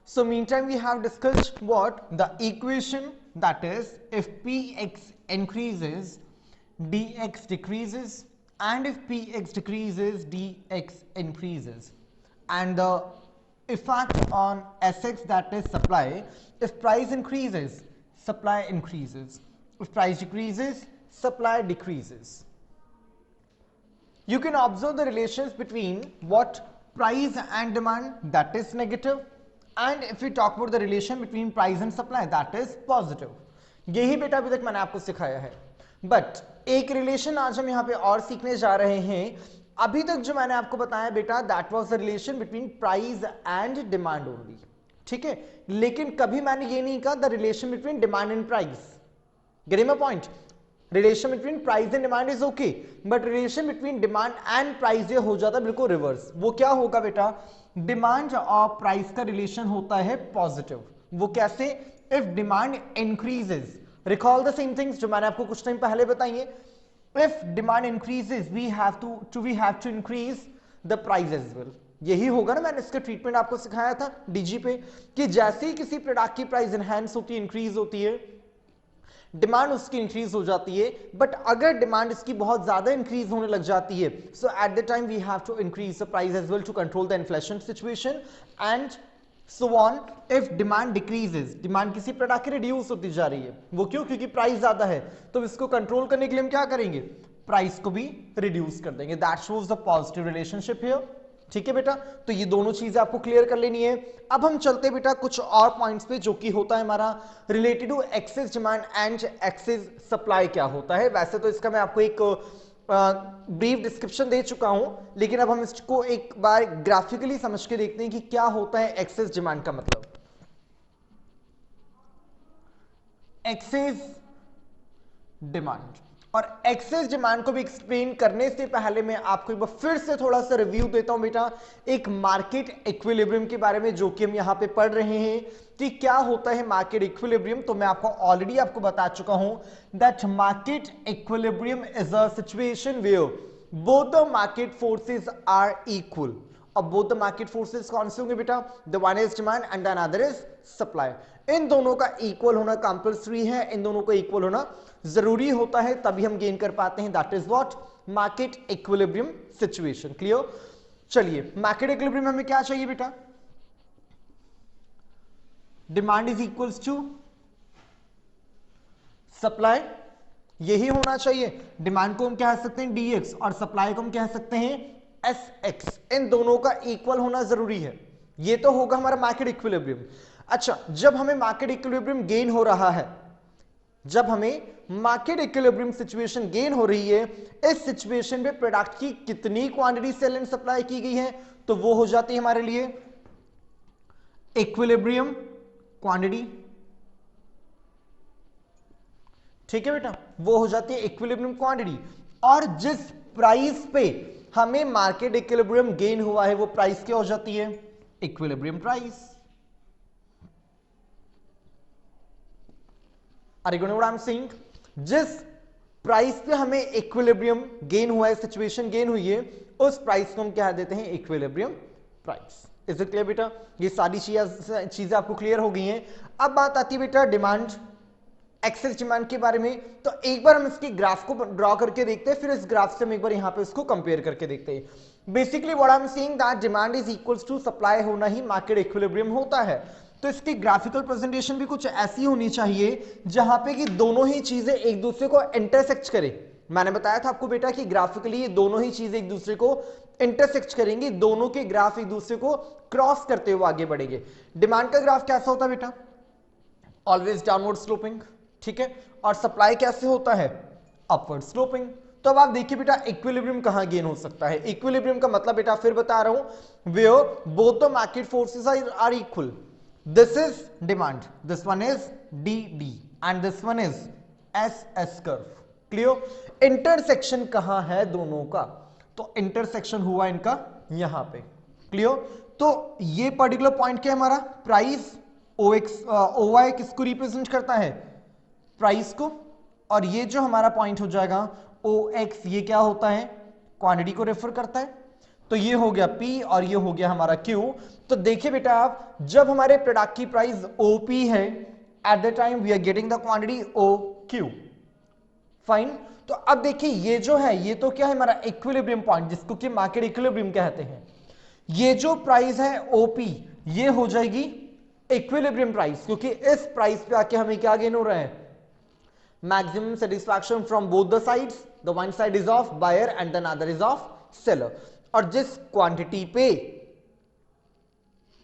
So meantime we have discussed what the equation, that is if px increases dx decreases, and if px decreases dx increases, and the effect on Sx, that is supply. If price increases, supply increases. If price decreases, supply decreases. You can observe the relations between what price and demand, that is negative, and if we talk about the relation between price and supply, that is positive. यही बेटा अभी तक मैंने आपको सिखाया है, but एक relation आज हम यहाँ पे और सीखने जा रहे हैं। अभी तक जो मैंने आपको बताया बेटा, that was the relation between price and demand only, ठीक है, लेकिन कभी मैंने ये नहीं कहा the relation between demand and price. Getting my point? Relation between price and demand is okay, but relation between demand and price ये हो जाता है बिल्कुल रिवर्स। वो क्या होगा बेटा? डिमांड और प्राइस का रिलेशन होता है पॉजिटिव। वो कैसे? If demand increases, recall the same things जो मैंने आपको कुछ टाइम पहले बताई है। If demand increases we have to increase the price as well. यही होगा ना, मैंने इसका ट्रीटमेंट आपको सिखाया था डीजी पे, कि जैसे ही किसी प्रोडक्ट की प्राइस एनहांस होती है, इंक्रीज होती है, डिमांड उसकी इंक्रीज हो जाती है। बट अगर डिमांड इसकी बहुत ज्यादा इंक्रीज होने लग जाती है, so at the time we have to increase the price as well to control the inflation situation and so on. If demand decreases, demand किसी प्रोडक्ट की रिड्यूस होती जा रही है, वो क्यों? क्योंकि प्राइस ज्यादा है, तो इसको कंट्रोल करने के लिए हम क्या करेंगे? प्राइस को भी रिड्यूस कर देंगे। That shows the positive relationship here. ठीक है बेटा, तो ये दोनों चीजें आपको क्लियर कर लेनी है। अब हम चलते बेटा कुछ और पॉइंट्स पे, जो कि होता है हमारा related to excess demand and excess supply क्या होता है। वैसे तो इसका मैं आपको एक ब्रीफ डिस्क्रिप्शन दे चुका हूं, लेकिन अब हम इसको एक बार ग्राफिकली समझ के देखते हैं कि क्या होता है एक्सेस डिमांड का मतलब। एक्सेस डिमांड और एक्सेस डिमांड को भी एक्सप्लेन करने से पहले मैं आपको एक बार फिर से थोड़ा सा रिव्यू देता हूं बेटा, एक मार्केट इक्विलिब्रियम के बारे में, जो कि हम यहां पे पढ़ रहे हैं कि क्या होता है मार्केट इक्विलिब्रियम। तो मैं आपको ऑलरेडी आपको बता चुका हूं that market equilibrium is a situation where both the market forces are equal. अब बोथ द मार्केट फोर्सेस कौन से होंगे बेटा? The one is demand and the another is supply. इन दोनों का इक्वल होना कंपल्सरी है, इन दोनों का इक्वल होना जरूरी होता है, तभी हम गेन कर पाते हैं। That is what market equilibrium situation. Clear? चलिए, मार्केट इक्विलिब्रियम में हमें क्या चाहिए बेटा? Demand is equals to supply, यही होना चाहिए। डिमांड को हम कह सकते हैं dx और सप्लाई को हम कह सकते हैं sx। इन दोनों का इक्वल होना जरूरी है, ये तो होगा हमारा मार्केट इक्विलिब्रियम। अच्छा, जब हमें मार्केट इक्विलिब्रियम गेन हो रहा है, जब हमें मार्केट इक्विलिब्रियम सिचुएशन गेन हो रही है, इस सिचुएशन में प्रोडक्ट की कितनी क्वांटिटी सेल एंड सप्लाई की गई है, तो वो हो जाती है हमारे लिए इक्विलिब्रियम क्वांटिटी। ठीक है बेटा, वो हो जाती है इक्विलिब्रियम क्वांटिटी। और जिस प्राइस पे हमें मार्केट इक्विलिब्रियम गेन हुआ है, वो प्राइस क्या हो जाती है? Equilibrium price. Are you getting what I'm saying? जिस प्राइस पे हमें इक्विलिब्रियम गेन हुआ है, सिचुएशन गेन हुई है, उस प्राइस को हम क्या देते हैं? Equilibrium price. Is it clear बेटा? ये सारी चीजें आपको क्लियर हो गई हैं। अब बात आती है बेटा डिमांड, एक्सेस डिमांड के बारे में। तो एक बार हम इसके ग्राफ को ड्रॉ करके देखते हैं, फिर इस ग्राफ से हम एक बार यहां पे इसको कंपेयर करके देखते हैं। Basically what I am saying that demand is equals to supply होना ही मार्केट इक्विलिब्रियम होता है। तो इसकी ग्राफिकल प्रेजेंटेशन भी कुछ ऐसी होनी चाहिए जहां पे कि दोनों ही चीजें एक दूसरे को इंटरसेक्ट करें। मैंने बताया था आपको बेटा कि ग्राफिकली ये दोनों ही चीजें एक दूसरे को इंटरसेक्ट करेंगी, दोनों के ग्राफ एक दूसरे को क्रॉस करते हुए आगे बढ़ेंगे। डिमांड का ग्राफ कैसा होता है बेटा? Always downward sloping. ठीक है, और सप्लाई कैसे होता है? Upward sloping. तो अब आप देखिए बेटा, इक्विलिब्रियम कहां गेन हो सकता है? इक्विलिब्रियम का मतलब बेटा फिर बता रहा हूं, where both the market forces are equal. This is demand, this one is DD and this one is SS curve. Clear? Intersection कहां है दोनों का? तो intersection हुआ इनका यहां पे। Clear? तो ये पर्टिकुलर पॉइंट क्या है हमारा? प्राइस OY किसको रिप्रेजेंट करता है? प्राइस को। और ये जो हमारा पॉइंट हो जाएगा OX, ये क्या होता है? क्वांटिटी को रेफर करता है। तो ये हो गया P और ये हो गया हमारा Q। तो देखिए बेटा आप, जब हमारे प्रोडक्ट की प्राइस ओपी है, at the time we are getting the quantity O Q, fine. तो अब देखिए ये जो है, ये तो क्या है हमारा इक्विलिब्रियम पॉइंट, जिसको कि मार्केट इक्विलिब्रियम कहते हैं। ये जो प्राइस है ओपी, ये हो जाएगी इक्विलिब्रियम प्राइस, क्योंकि इस प्राइस पे आके हमें क्या गेन हो रहा है, maximum satisfaction from both the sides, the one side is of buyer and the other is of seller. और जिस क्वांटिटी पे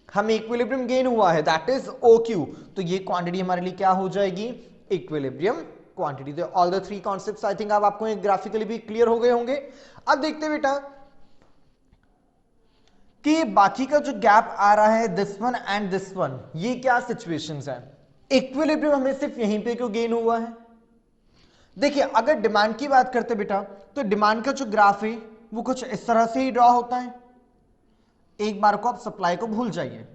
हमें इक्विलिब्रियम गेन हुआ है दैट इज ओ क्यू, तो ये क्वांटिटी हमारे लिए क्या हो जाएगी, इक्विलिब्रियम क्वांटिटी। तो all the three concepts I think अब आपको ग्राफिकली भी क्लियर हो गए होंगे। अब देखते हैं बेटा कि बाकी का जो गैप आ रहा है this one and this one, ये क्या सिचुएशंस है, इक्विलिब्रियम हमें सिर्फ यहीं पे क्यों गेन हुआ है। देखिए अगर डिमांड की बात करते बेटा, तो डिमांड का जो ग्राफ है वो कुछ इस तरह से ही ड्रॉ होता है। एक बार को आप सप्लाई को भूल जाइए,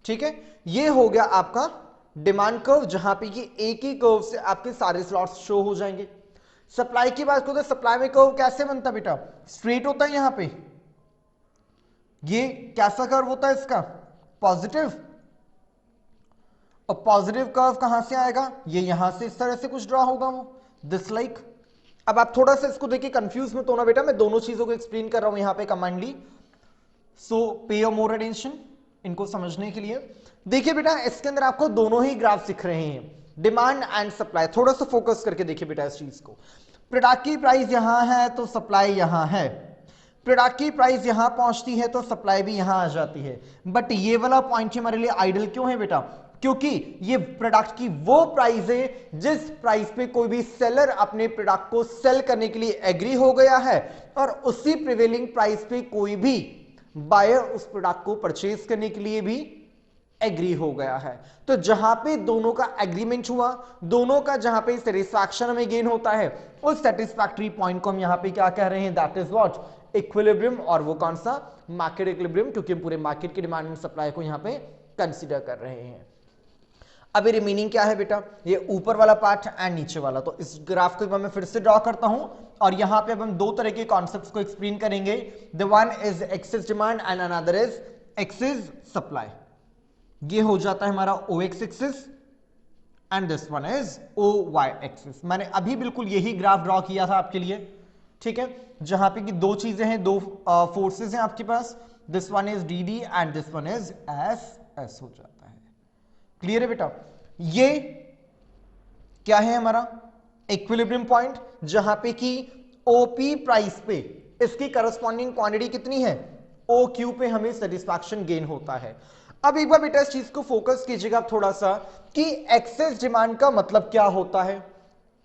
ठीक है। ये हो गया आपका डिमांड कर्व, जहां पे कि एक ही कर्व से आपके सारे स्लॉट्स शो हो जाएंगे। सप्लाई की बात करो तो सप्लाई में कर्व कैसे बनता है बेटा, स्ट्रेट होता है, यहां पे ये कैसा कर्व होता है इसका, पॉजिटिव। और पॉजिटिव कर्व कहां से आएगा, ये यहां से इस तरह से कुछ ड्रॉ होगा वो, दिस लाइक। अब आप थोड़ा सा इसको देखिए कंफ्यूज मत होना बेटा, मैं दोनों चीजों को एक्सप्लेन कर रहा हूं यहां पे कमांडली, सो पे योर मोर अटेंशन इनको समझने के लिए। देखिए बेटा इसके अंदर आपको दोनों ही ग्राफ दिख रहे हैं, डिमांड एंड सप्लाई। थोड़ा सा फोकस करके देखिए बेटा इस चीज को, प्रोडक्ट की प्राइस यहां है तो सप्लाई यहां है, प्रोडक्ट की प्राइस यहां पहुंचती है तो सप्लाई भी यहां आ जाती है। बट ये वाला पॉइंट हमारे लिए आइडल क्यों है बेटा, क्योंकि ये प्रोडक्ट की वो प्राइस है जिस प्राइस पे कोई भी सेलर अपने प्रोडक्ट को सेल करने के लिए एग्री हो गया है, और उसी प्रिवेलिंग प्राइस पे कोई भी बायर उस प्रोडक्ट को परचेज करने के लिए भी एग्री हो गया है। तो जहां पे दोनों का एग्रीमेंट हुआ, दोनों का जहां पे सेटिस्फैक्शन में गेन होता है, उस सेटिस्फैक्टरी पॉइंट को हम यहां पे क्या कह रहे हैं, दैट इज व्हाट, इक्विलिब्रियम। और वो कौन सा, मार्केट इक्विलिब्रियम, क्योंकि हम पूरे मार्केट की डिमांड एंड सप्लाई को यहां पे कंसीडर कर रहे हैं। अभी रिमेनिंग क्या है बेटा, ये ऊपर वाला पार्ट एंड नीचे वाला। तो इस ग्राफ को मैं फिर से ड्रॉ करता हूं, और यहां पे अब हम दो तरह के कॉन्सेप्ट्स को एक्सप्लेन करेंगे, the one is excess demand and another is excess supply. ये हो जाता है हमारा O X axis and this one is O Y axis. मैंने अभी बिल्कुल यही ग्राफ ड्रॉ किया था आपके लिए, ठीक है, जहां पे कि दो चीजें हैं, दो फोर्सेस हैं आपके पास, this one is D D and this one is S S हो जाता है। क्लियर है बेटा, ये क्या है हमारा इक्विलिब्रियम पॉइंट, जहां पे कि ओपी प्राइस पे इसकी करस्पॉन्डिंग क्वांटिटी कितनी है, ओ क्यू पे हमें सेटिस्फैक्शन गेन होता है। अब एक बार बेटा इस चीज को फोकस कीजिएगा थोड़ा सा कि एक्सेस डिमांड का मतलब क्या होता है।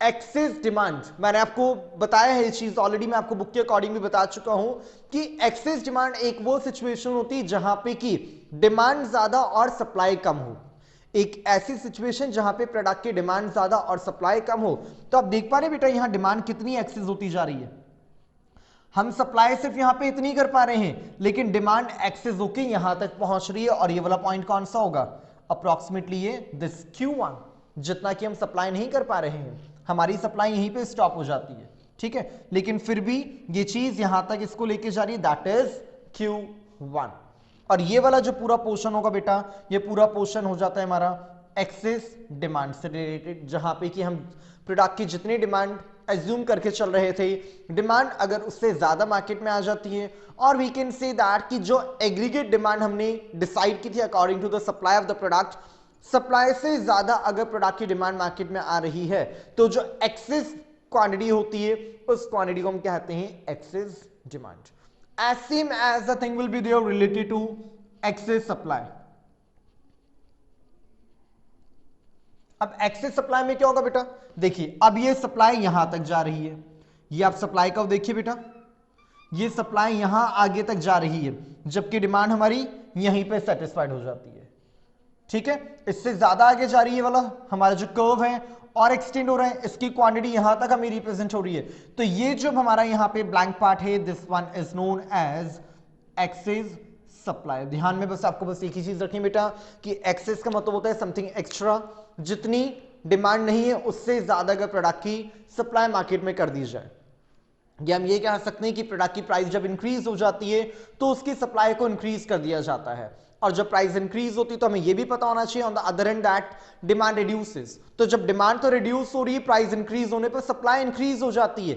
एक्सेस डिमांड मैंने आपको बताया है, ये चीज ऑलरेडी मैं आपको बुक के अकॉर्डिंग भी बता चुका हूं कि एक्सेस डिमांड एक वो सिचुएशन होती है जहां पे कि डिमांड ज्यादा और सप्लाई कम हो। एक ऐसी सिचुएशन जहां पे प्रोडक्ट की डिमांड ज्यादा और सप्लाई कम हो। तो आप देख पा रहे बेटा यहां डिमांड कितनी एक्सेस होती जा रही है, हम सप्लाई सिर्फ यहां पे इतनी कर पा रहे हैं, लेकिन डिमांड एक्सेस होके यहां तक पहुंच रही है। और ये वाला पॉइंट कौन सा होगा, अप्रोक्सीमेटली ये दिस Q1, जितना कि हम सप्लाई नहीं कर पा रहे हैं, हमारी सप्लाई यहीं पे स्टॉप हो जाती है, ठीक है, लेकिन फिर भी ये चीज यहां तक इसको लेके जा रही है, दैट इज Q1। और ये वाला जो पूरा पोर्शन होगा बेटा, ये पूरा पोर्शन हो जाता है हमारा एक्सेस डिमांड से रिलेटेड, जहां पे कि हम प्रोडक्ट की जितनी डिमांड एज्यूम करके चल रहे थे, डिमांड अगर उससे ज्यादा मार्केट में आ जाती है, और वी कैन से दैट कि जो एग्रीगेट डिमांड हमने डिसाइड की थी according to the supply of the product, supply से ज्यादा अगर प्रोडक्ट की डिमांड मार्केट में आ रही है, तो जो एक्सेस क्वांटिटी होती है उस क्वांटिटी को हम कहते हैं excess demand, as same as the thing will be there related to excess supply। अब एक्सेस सप्लाई में क्या होगा बेटा, देखिए अब ये सप्लाई यहां तक जा रही है, ये आप सप्लाई का देखिए बेटा, ये सप्लाई यहां आगे तक जा रही है, जबकि डिमांड हमारी यहीं पे सेटिस्फाइड हो जाती है, ठीक है। इससे ज्यादा आगे जा रही है वाला हमारा जो कर्व है और एक्सटेंड हो रहा है, इसकी क्वांटिटी यहां तक हमें रिप्रेजेंट हो रही है। तो ये जो हमारा यहां पे ब्लैंक पार्ट है, this one is known as excess supply. ध्यान में बस आपको बस एक ही चीज रखनी बेटा कि एक्सेस का मतलब होता है समथिंग एक्स्ट्रा, जितनी डिमांड नहीं है उससे ज्यादा अगर प्रोडक्ट की सप्लाई मार्केट में कर दी जाए, या हम ये कह सकते हैं कि प्रोडक्ट की प्राइस जब इंक्रीज हो जाती है तो उसकी सप्लाई को इंक्रीज कर दिया जाता है। और जब प्राइस इंक्रीज होती है तो हमें यह भी पता होना चाहिए on the other and that demand reduces. तो जब डिमांड तो रिड्यूस हो रही है, प्राइस इंक्रीज होने पर सप्लाई इंक्रीज हो जाती है,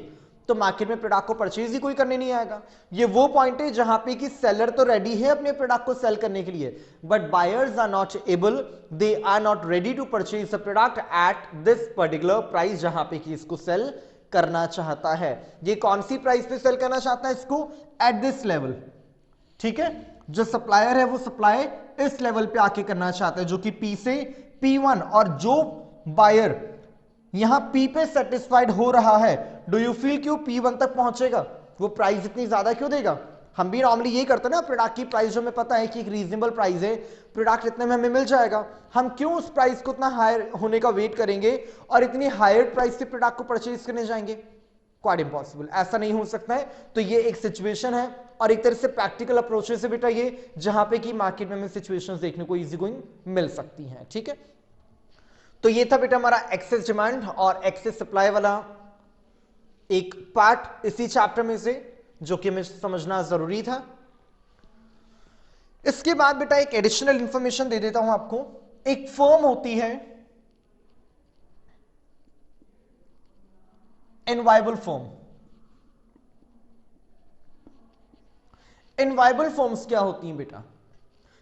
तो मार्केट में प्रोडक्ट को परचेज ही कोई करने नहीं आएगा। ये वो पॉइंट है जहां पे कि सेलर तो रेडी है अपने प्रोडक्ट को सेल करने के लिए, but buyers are not able, they are not ready to purchase the product at this particular price जहां पे कि इसको सेल करना चाहता है। ये कौन सी प्राइस पे सेल करना चाहता है इसको? At this level. ठीक है, जो सप्लायर है वो सप्लाई इस लेवल पे आके करना चाहता है, जो कि P से P1, और जो बायर यहां P पे सेटिस्फाइड हो रहा है, डू यू फील क्यों P1 तक पहुंचेगा? वो प्राइस इतनी ज्यादा क्यों देगा? हम भी नॉर्मली ये करते हैं ना, प्रोडक्ट की प्राइस जो हमें पता है कि एक रीजनेबल प्राइस है, प्रोडक्ट इतने में हमें मिल जाएगा, हम क्यों उस प्राइस को इतना हायर होने का वेट करेंगे और इतनी हायर प्राइस से प्रोडक्ट को परचेज करने जाएंगे? क्वाइट इम्पॉसिबल, ऐसा नहीं हो सकता है। तो ये एक सिचुएशन है और एक तरह से प्रैक्टिकल अप्रोच से बेटा ये, जहां पे कि मार्केट में हमें सिचुएशंस देखने को इजी गोइंग मिल सकती हैं। ठीक है, तो ये था बेटा हमारा एक्सेस डिमांड और एक्सेस सप्लाई वाला एक पार्ट इसी चैप्टर में से, जो कि हमें समझना जरूरी था। इसके बाद बेटा एक एडिशनल इंफॉर्मेशन दे देता हूं आपको। एक फर्म होती है इनवाइबल फर्म। इनवाइबल फर्म्स क्या होती हैं बेटा?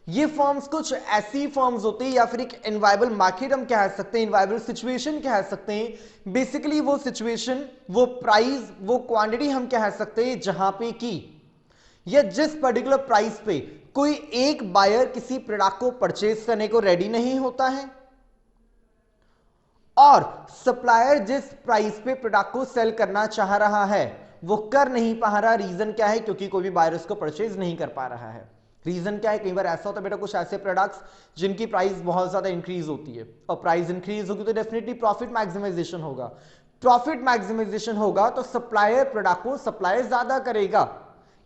ये फर्म्स कुछ ऐसी फर्म्स होती है, या फिर एक इनवाइबल मार्केट हम कह सकते हैं, इनवाइबल सिचुएशन कह सकते हैं। बेसिकली वो सिचुएशन, वो प्राइस, वो क्वांटिटी हम कह सकते हैं जहां पे कि या जिस पर्टिकुलर प्राइस पे कोई एक बायर किसी प्रोडक्ट को परचेज करने को रेडी नहीं होता है, और सप्लायर जिस प्राइस पे प्रोडक्ट को सेल करना चाह रहा है वो कर नहीं पा रहा। रीजन क्या है? क्योंकि कोई भी बायर उसको परचेज नहीं कर पा रहा है। रीजन क्या है? कई बार ऐसा होता है बेटा, कुछ ऐसे प्रोडक्ट्स जिनकी प्राइस बहुत ज्यादा इंक्रीज होती है, और प्राइस इंक्रीज होगी तो डेफिनेटली प्रॉफिट मैक्सिमाइजेशन होगा। प्रॉफिट मैक्सिमाइजेशन होगा तो सप्लायर प्रोडक्ट को सप्लाई ज्यादा करेगा,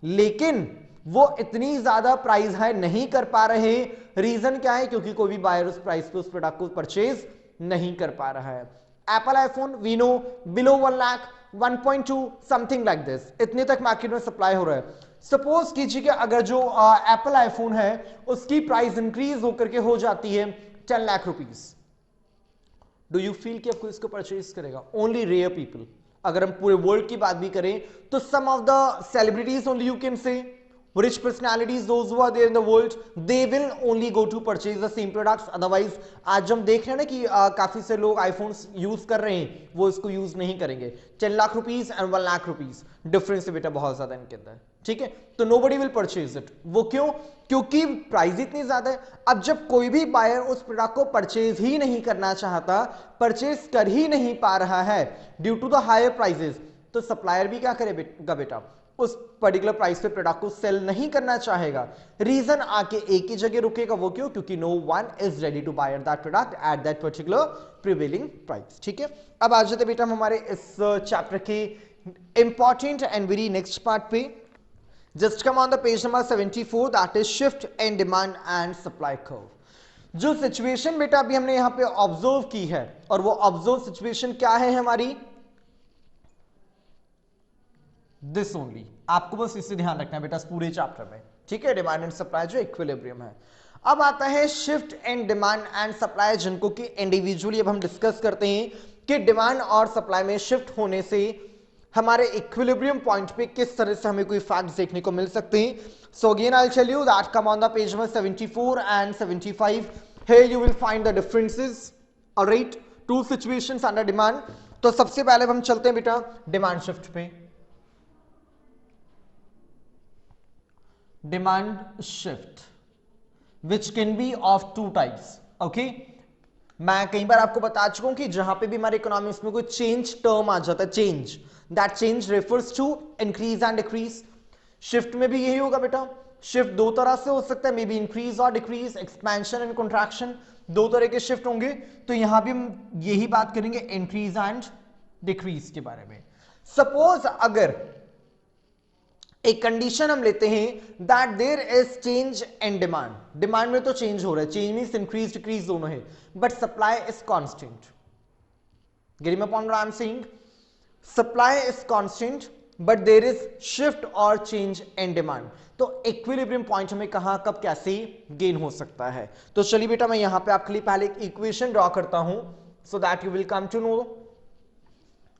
लेकिन वो इतनी ज्यादा प्राइस हाई नहीं कर पा रहे। रीजन क्या है? क्योंकि कोई भी बायर उस प्राइस पे उस प्रोडक्ट को परचेज नहीं कर पा रहा है। Apple iPhone we know below 1 lakh, 1.2 something like this, इतने तक मार्केट में सप्लाई हो रहा है। सपोज कीजिए कि अगर जो एप्पल आईफोन है उसकी प्राइस इंक्रीज होकर के हो जाती है 10 lakh rupees, do you feel कि आपको इसको परचेज करेगा? Only rare people. अगर हम पूरे वर्ल्ड की बात भी करें तो some of the celebrities only, you can say rich personalities, those who are there in the world, they will only go to purchase the same products. Otherwise आज हम देख रहे हैं ना कि काफी से लोग आईफोन्स यूज कर रहे हैं, वो इसको यूज नहीं करेंगे। 10 lakh rupees and 1 lakh rupees difference है बेटा बहुत ज्यादा इनके अंदर। ठीक है, तो nobody will purchase it। वो क्यों? क्योंकि प्राइस इतनी ज्यादा है। अब जब कोई भी बायर उस प्रोडक्ट को परचेज ही नहीं करना चाहता, परचेज कर ही नहीं पा रहा है due to the higher prices, तो सप्लायर भी क्या करेगा बेटा? उस पर्टिकुलर प्राइस पे प्रोडक्ट को सेल नहीं करना चाहेगा। रीजन आके एक ही जगह रुकेगा। वो क्यों? क्योंकि no one is ready to buy that product at that particular prevailing price. ठीक है, अब आ जाते बेटा हम हमारे इस चैप्टर के important and very next part पे। Just come on the page number 74, that is shift in demand and supply curve. जो सिचुएशन बेटा अभी हमने यहां पे ऑब्जर्व की है, और वो ऑब्जर्व सिचुएशन क्या है हमारी? This only. आपको बस इससे ध्यान रखना है बेटा पूरे चैप्टर में। ठीक है, डिमांड एंड सप्लाई जो इक्विलिब्रियम है। अब आता है shift in demand and supply, जिनको कि इंडिविजुअली अब हम डिस्कस करते हैं कि डिमांड और सप्लाई में शिफ्ट होने से हमारे इक्विलिब्रियम पॉइंट पे किस तरह से हमें कोई फैक्ट्स देखने को मिल सकते हैं। So again I will tell you that come on the page number 74 and 75, here you will find the differences. Alright, two situations under demand. तो सबसे पहले हम चलते हैं बेटा डिमांड शिफ्ट पे। Demand shift which can be of two types. Okay, मैं कई बार आपको बता चुका हूं कि जहां पे भी हमारे इकोनॉमिक्स में कोई चेंज टर्म आ जाता है, change, that change refers to increase and decrease. Shift में भी यही होगा बेटा। शिफ्ट दो तरह से हो सकता है, मे बी इंक्रीज और डिक्रीज, एक्सपेंशन एंड कंट्रैक्शन, दो तरह के शिफ्ट होंगे। तो यहां भी हम यही बात करेंगे इंक्रीज एंड डिक्रीज के बारे में। सपोज अगर एक कंडीशन हम लेते हैं that there is change in demand, demand में तो चेंज हो रहा है, चेंज मींस इंक्रीज डिक्रीज दोनों है, but supply is constant. Getting my point what I am saying? Supply is constant but there is shift और चेंज इन डिमांड। तो equilibrium point हमें कहां कब कैसे गेन हो सकता है। तो चलिए बेटा मैं यहां पे आपके लिए पहले एक इक्वेशन ड्रॉ करता हूं so that you will come to know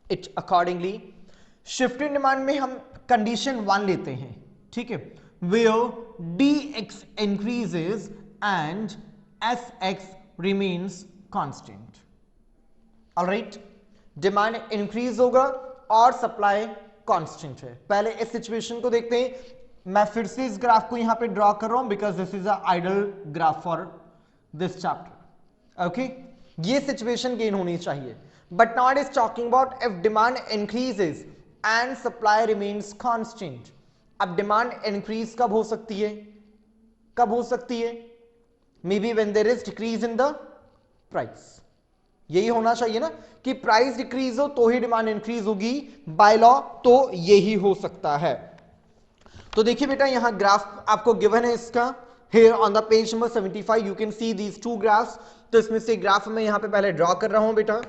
it accordingly. Shift in demand में हम कंडीशन 1 लेते हैं, ठीक है, where dx increases and sx remains constant. Alright, demand increase होगा और सप्लाई कांस्टेंट है। पहले इस सिचुएशन को देखते हैं। मैं फिर से इस ग्राफ को यहां पे ड्रॉ कर रहा हूं because this is a ideal graph for this chapter. Okay, ये सिचुएशन गेन होनी चाहिए। But now it is talking about if demand increases and supply remains constant. अब डिमांड इंक्रीज कब हो सकती है, कब हो सकती है? Maybe when there is decrease in the price. यही होना चाहिए ना कि प्राइस डिक्रीज हो तो ही डिमांड इंक्रीज होगी, बाय लॉ तो यही हो सकता है। तो देखिए बेटा यहां ग्राफ आपको गिवन है इसका, here on the page number 75 you can see these two graphs। तो इसमें से ग्राफ मैं यहां पे पहले ड्रॉ कर रहा हूं बेटा,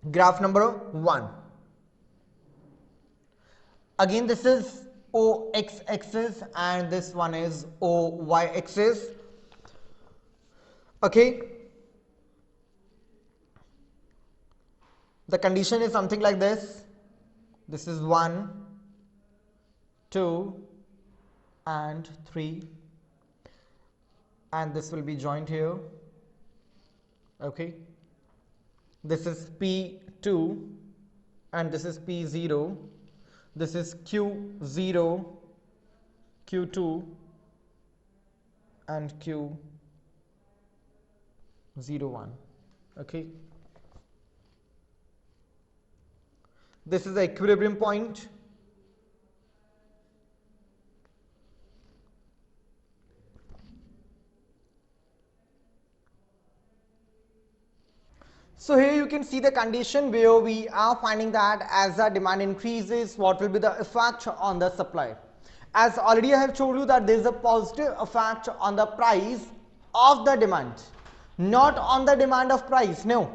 graph number 1। Again this is o x axis and this one is o y axis। okay, the condition is something like this, this is 1 2 and 3 and this will be joined here। okay, this is P2 and this is P0, this is Q0 Q2 and Q01। okay, this is the equilibrium point। so here you can see the condition where we are finding that as the demand increases what will be the effect on the supply। as already I have told you that there is a positive effect on the price of the demand, not on the demand of price। no,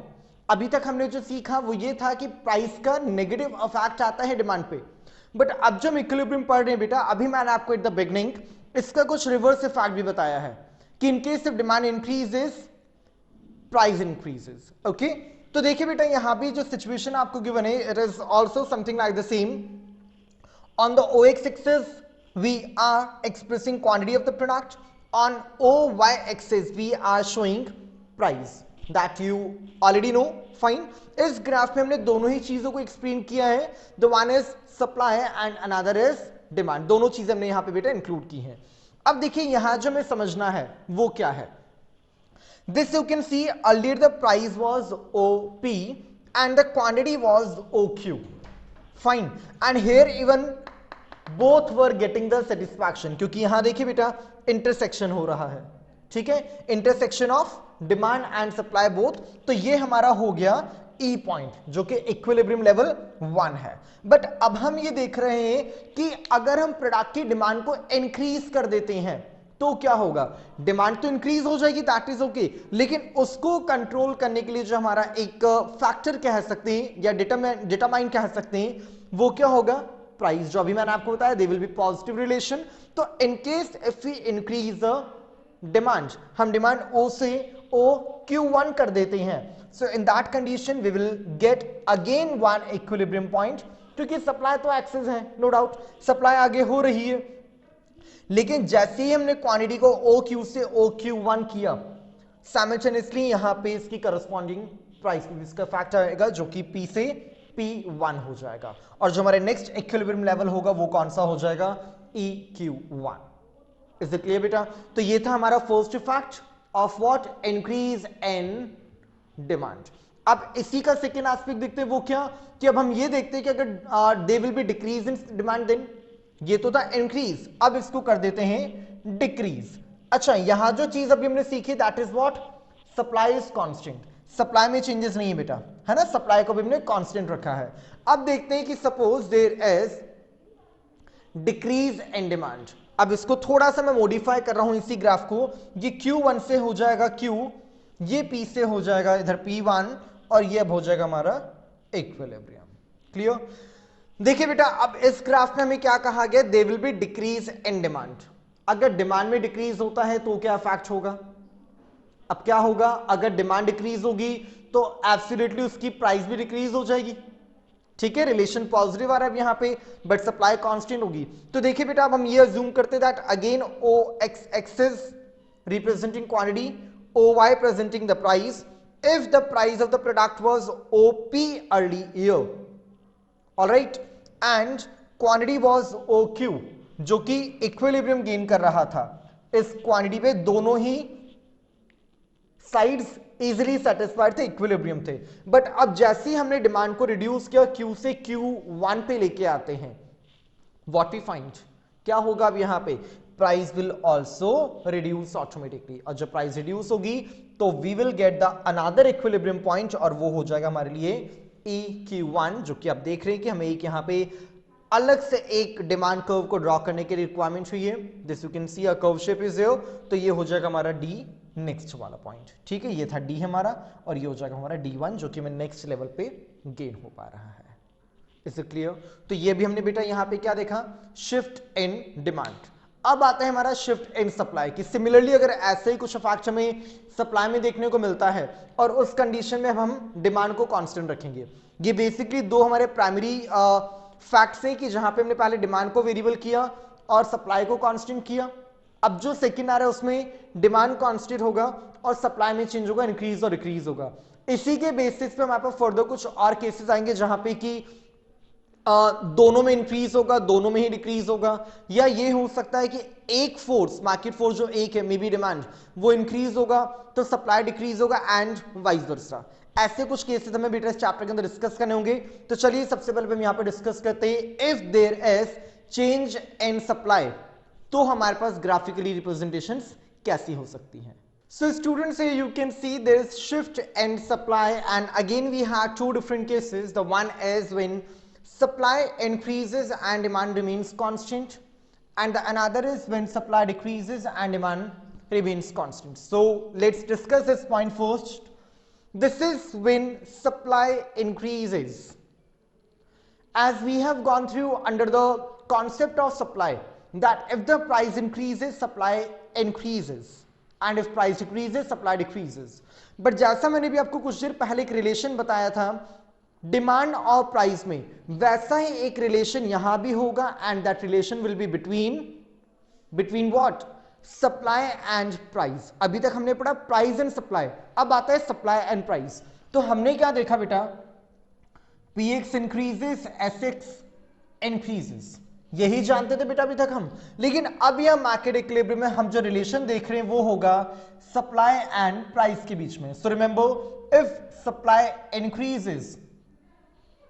अभी तक हमने जो सीखा वो ये था कि price का नेगेटिव इफेक्ट आता है डिमांड पे। बट अब जो हम इक्विलिब्रियम पढ़ रहे हैं बेटा, अभी मैंने आपको एट द बिगनिंग इसका कुछ रिवर्स इफेक्ट भी बताया है कि इन case if demand increases price increases. Okay, तो देखिए बेटा यहां भी जो सिचुएशन आपको गिवन है it is also something like the same. On the OX axis we are expressing quantity of the product, on OY axis we are showing price, that you already know. Fine, इस graph में हमने दोनों ही चीजों को explain किया है, the one is supply and another is demand. दोनों चीजें हमने यहां पे बेटा इंक्लूड की हैं। अब देखिए यहां जो हमें समझना है वो क्या है। This you can see earlier the price was OP and the quantity was OQ। Fine, and here even both were getting the satisfaction क्योंकि यहां देखिए बेटा इंटरसेक्शन हो रहा है, ठीक है, intersection of demand and supply both. तो ये हमारा हो गया E पॉइंट जो कि इक्विलिब्रियम लेवल 1 है। बट अब हम ये देख रहे हैं कि अगर हम प्रोडक्ट की डिमांड को इंक्रीज कर देते हैं तो क्या होगा। डिमांड तो इंक्रीज हो जाएगी, दैट इज ओके, लेकिन उसको कंट्रोल करने के लिए जो हमारा एक फैक्टर कह सकते हैं या डिटरमाइन कह सकते हैं वो क्या होगा, प्राइस। जो अभी मैंने आपको बताया they will be positive relation. तो in case if we increase the demand, हम डिमांड O से OQ1 कर देते हैं, so in that condition we will get again one equilibrium point, क्योंकि सप्लाई तो एक्सेस है, नो डाउट सप्लाई आगे हो रही है, लेकिन जैसे ही हमने क्वांटिटी को OQ से OQ1 किया साइमल्टेनियसली यहां पे इसकी करस्पॉन्डिंग प्राइस इसका फैक्टर आएगा जो कि P से P1 हो जाएगा, और जो हमारे नेक्स्ट इक्विलिब्रियम लेवल होगा वो कौन सा हो जाएगा, EQ1। इज इट क्लियर बेटा। तो ये था हमारा first effect of what, increase in demand. अब इसी का सेकेंड एस्पेक्ट देखते हैं वो क्या, कि अब हम ये देखते हैं कि अगर they will be decrease in demand, then ये तो था इंक्रीज, अब इसको कर देते हैं डिक्रीज। अच्छा, यहां जो चीज अभी हमने सीखी that is what, supply is constant. Supply में चेंजेस नहीं है बेटा, है ना, सप्लाई को भी हमने कांस्टेंट रखा है। अब देखते हैं कि suppose there is decrease in demand. अब इसको थोड़ा सा मैं मॉडिफाई कर रहा हूं इसी ग्राफ को, ये Q1 से हो जाएगा Q, ये P से हो जाएगा इधर P1, और ये अब हो जाएगा हमारा इक्विलिब्रियम। क्लियर। देखिए बेटा, अब इस ग्राफ में हमें क्या कहा गया, दे will be decrease in demand. अगर डिमांड में डिक्रीज होता है तो क्या इफेक्ट होगा, अब क्या होगा, अगर डिमांड डिक्रीज होगी तो एब्सोल्युटली उसकी प्राइस भी डिक्रीज हो जाएगी, ठीक है, रिलेशन पॉजिटिव आ रहा है यहां पे, बट सप्लाई कांस्टेंट होगी। तो देखिए बेटा, अब हम ये अज्यूम करते that again O X axis representing quantity, O Y presenting the price, if the price of the product was OP earlier, all right, and quantity was OQ, जो कि इक्विलिब्रियम गेन कर रहा था, इस क्वांटिटी पे दोनों ही sides easily satisfied थे, equilibrium थे। बट अब जैसे ही हमने डिमांड को रिड्यूस किया, Q से Q1 पे लेके आते हैं, व्हाट वी फाइंड, क्या होगा अब यहां पे, price will also reduce automatically, और जब प्राइस रिड्यूस होगी तो we will get the another equilibrium point, और वो हो जाएगा हमारे लिए EQ1, जो कि आप देख रहे हैं कि हमें एक यहां पे अलग से एक डिमांड कर्व को ड्रॉ करने की रिक्वायरमेंट हुई है, this you can C a curve shape is here, तो ये हो जाएगा हमारा D नेक्स्ट वाला पॉइंट, ठीक है, ये था D हमारा, और ये हो जाएगा हमारा D1, जो कि हमें नेक्स्ट लेवल पे गेन हो पा रहा है। Is it clear? तो ये भी हमने बेटा यहां पे क्या देखा, शिफ्ट इन डिमांड। अब आता है हमारा शिफ्ट इन सप्लाई की, सिमिलरली अगर ऐसे ही कुछ फैक्ट हमें सप्लाई में देखने को मिलता है और उस कंडीशन में हम डिमांड को कांस्टेंट रखेंगे, ये बेसिकली दो हमारे प्राइमरी फैक्ट्स हैं कि जहां पे हमने पहले डिमांड को वेरिएबल किया और सप्लाई को कांस्टेंट किया। अब जो सेकंड आ रहा है उसमें डिमांड कांस्टेंट होगा और सप्लाई में चेंज होगा, इंक्रीज और डिक्रीज होगा। इसी के बेसिस पे हमारे पास फर्दर कुछ और केसेस आएंगे जहां पे कि दोनों में इंक्रीज होगा, दोनों में ही डिक्रीज होगा, या ये हो सकता है कि एक फोर्स, मार्केट फोर्स जो एक है, मे बी डिमांड, वो इंक्रीज होगा तो सप्लाई डिक्रीज होगा एंड वाइस वर्सा। ऐसे कुछ केसेस हमें बेटा इस चैप्टर के अंदर डिस्कस करने होंगे। तो चलिए सबसे पहले हम यहां पर डिस्कस करते हैं, if there is change in supply तो हमारे पास ग्राफिकली रिप्रेजेंटेशंस कैसी हो सकती हैं। So students, here you can see there is shift in supply, and again we have two different cases. The one is when supply increases and demand remains constant, and the another is when supply decreases and demand remains constant. So let's discuss this point first. This is when supply increases. As we have gone through under the concept of supply, that if the price increases, supply increases, and if price decreases, supply decreases. But जैसा मैंने भी आपको कुछ देर पहले एक relation बताया था demand और प्राइस में, वैसा ही एक रिलेशन यहां भी होगा, and that relation will be between what, supply and price. अभी तक हमने पढ़ा प्राइस एंड सप्लाई, अब आता है सप्लाई एंड प्राइस। तो हमने क्या देखा बेटा, Px इंक्रीजेस, Sx इंक्रीजेस, यही जानते थे बेटा अभी तक हम, लेकिन अब यह मार्केट इक्विलिब्रियम में हम जो रिलेशन देख रहे हैं वो होगा सप्लाई एंड प्राइस के बीच में। So remember, if supply increases,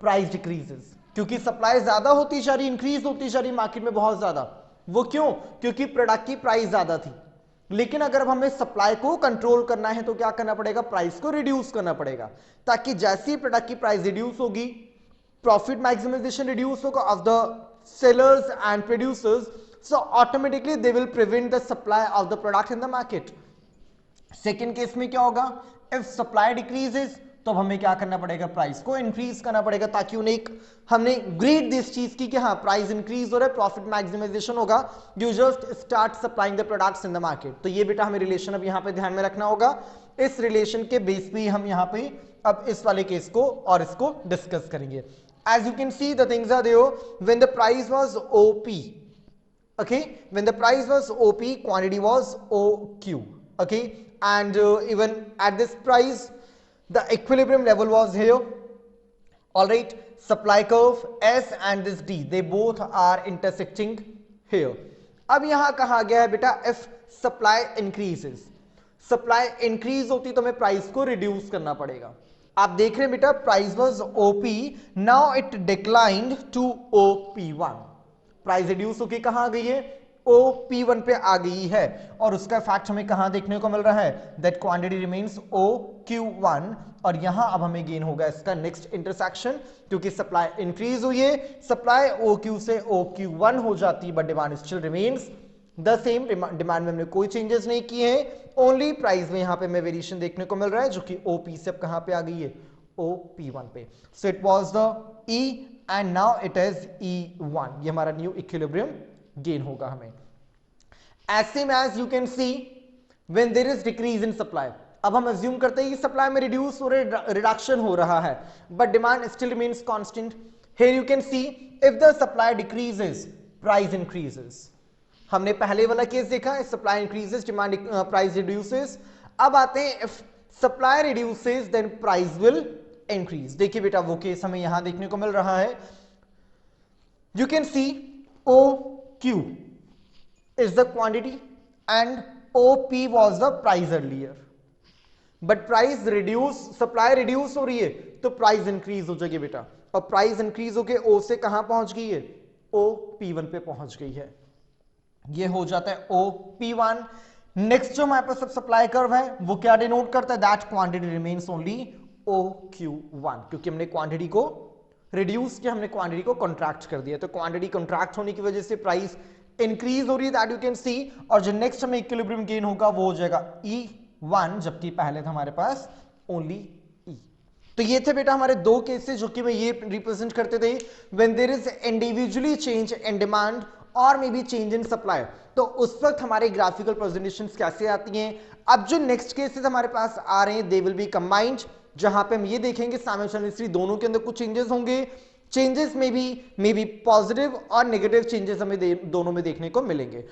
price decreases, क्योंकि सप्लाई ज्यादा होती जा रही, इंक्रीज होती जा रही मार्केट में बहुत ज्यादा। वो क्यों? क्योंकि प्रोडक्ट की प्राइस ज्यादा थी। लेकिन अगर हमें सप्लाई को कंट्रोल करना है तो क्या करना पड़ेगा, प्राइस को रिड्यूस करना पड़ेगा, ताकि जैसी प्रोडक्ट की प्राइस रिड्यूस होगी, प्रॉफिट मैक्सिमाइजेशन रिड्यूस होगा of the sellers and producers, so automatically they will prevent the supply of the product in the market. Second case में क्या होगा, if supply decreases तो हमें क्या करना पड़ेगा, प्राइस को इंक्रीज करना पड़ेगा, ताकि उन्हें हमने ग्रीड दिस चीज की कि हाँ प्राइस इंक्रीज हो रहा है, प्रॉफिट मैक्सिमाइजेशन होगा, you just start supplying the products in the market. तो ये बेटा हमें रिलेशन अब यहाँ पे ध्यान में रखना होगा। इस रिलेशन के बेस पे हम यहाँ पे अब इस वाले केस को और इसको डिस्कस करेंगे। As you can see, the things are there. When the price was OP, okay, when the price was OP, quantity was OQ, okay, and even at this price, the equilibrium level was here. All right, supply curve S and this D, they both are intersecting here. अब यहाँ कहा गया है बेटा, if supply increases, supply increase होती तो हमें price को रिड्यूस करना पड़ेगा। आप देख रहे हैं बेटा, price was OP, now it declined to OP1, price reduce होकर कहां आ गई है, OP1 पे आ गई है, और उसका फैक्ट हमें कहां देखने को मिल रहा है, दैट क्वांटिटी रिमेन्स OQ1, और यहां अब हमें गेन होगा इसका नेक्स्ट इंटरसेक्शन, क्योंकि सप्लाई इंक्रीज हुई है, सप्लाई OQ से OQ1 हो जाती है, but demand still remains the same, demand में हमने कोई चेंजेस नहीं किए हैं, ओनली प्राइस में यहां पे हमें वेरिएशन देखने को मिल रहा है, जो कि OP से अब कहां पे आ गई है, OP1 पे। So it was the E and now it is E1, ये हमारा न्यू इक्विलिब्रियम गेन होगा हमें। As same as you can see when there is decrease in supply, अब हम अज्यूम करते हैं कि सप्लाई में रिड्यूस और रिडक्शन हो रहा है but demand still remains constant. Here you can see if the supply decreases price increases, हमने पहले वाला केस देखा, supply increases demand price reduces. अब आते हैं if supply reduces then price will increase. देखिए बेटा वो केस हमें यहां देखने को मिल रहा है, you can C OQ is the quantity and OP was the price earlier, but price reduce, supply reduce हो रही है तो प्राइस इंक्रीज हो जाएगी बेटा, और प्राइस इंक्रीज होके O से कहां पहुंच गई है, OP1 पे पहुंच गई है, ये हो जाता है OP1। नेक्स्ट जो हमारे पास सप्लाई कर्व है वो क्या डिनोट करता है, that quantity remains only OQ1, क्योंकि हमने क्वांटिटी को रिड्यूस किया, हमने क्वांटिटी को कॉन्ट्रैक्ट कर दिया, तो क्वांटिटी कॉन्ट्रैक्ट होने की वजह से प्राइस इंक्रीज हो रही है, दैट यू कैन सी, और जो नेक्स्ट हमें इक्विलिब्रियम गेन होगा वो हो जाएगा E1, जबकि पहले था हमारे पास ओनली E। तो ये थे बेटा हमारे दो केसेस जो कि मैं ये रिप्रेजेंट करते थे, when there is individually change in demand और may be change in supply, तो उस वक्त हमारे ग्राफिकल प्रेजेंटेशंस कैसे आती हैं। अब जो नेक्स्ट केसेस हमारे पास आ रहे हैं दे विल बी कंबाइंड, जहां पे हम ये देखेंगे साइमल्टेनियसली दोनों के अंदर कुछ चेंजेस होंगे, चेंजेस में भी पॉजिटिव और नेगेटिव चेंजेस हमें दोनों में देखने को मिलेंगे।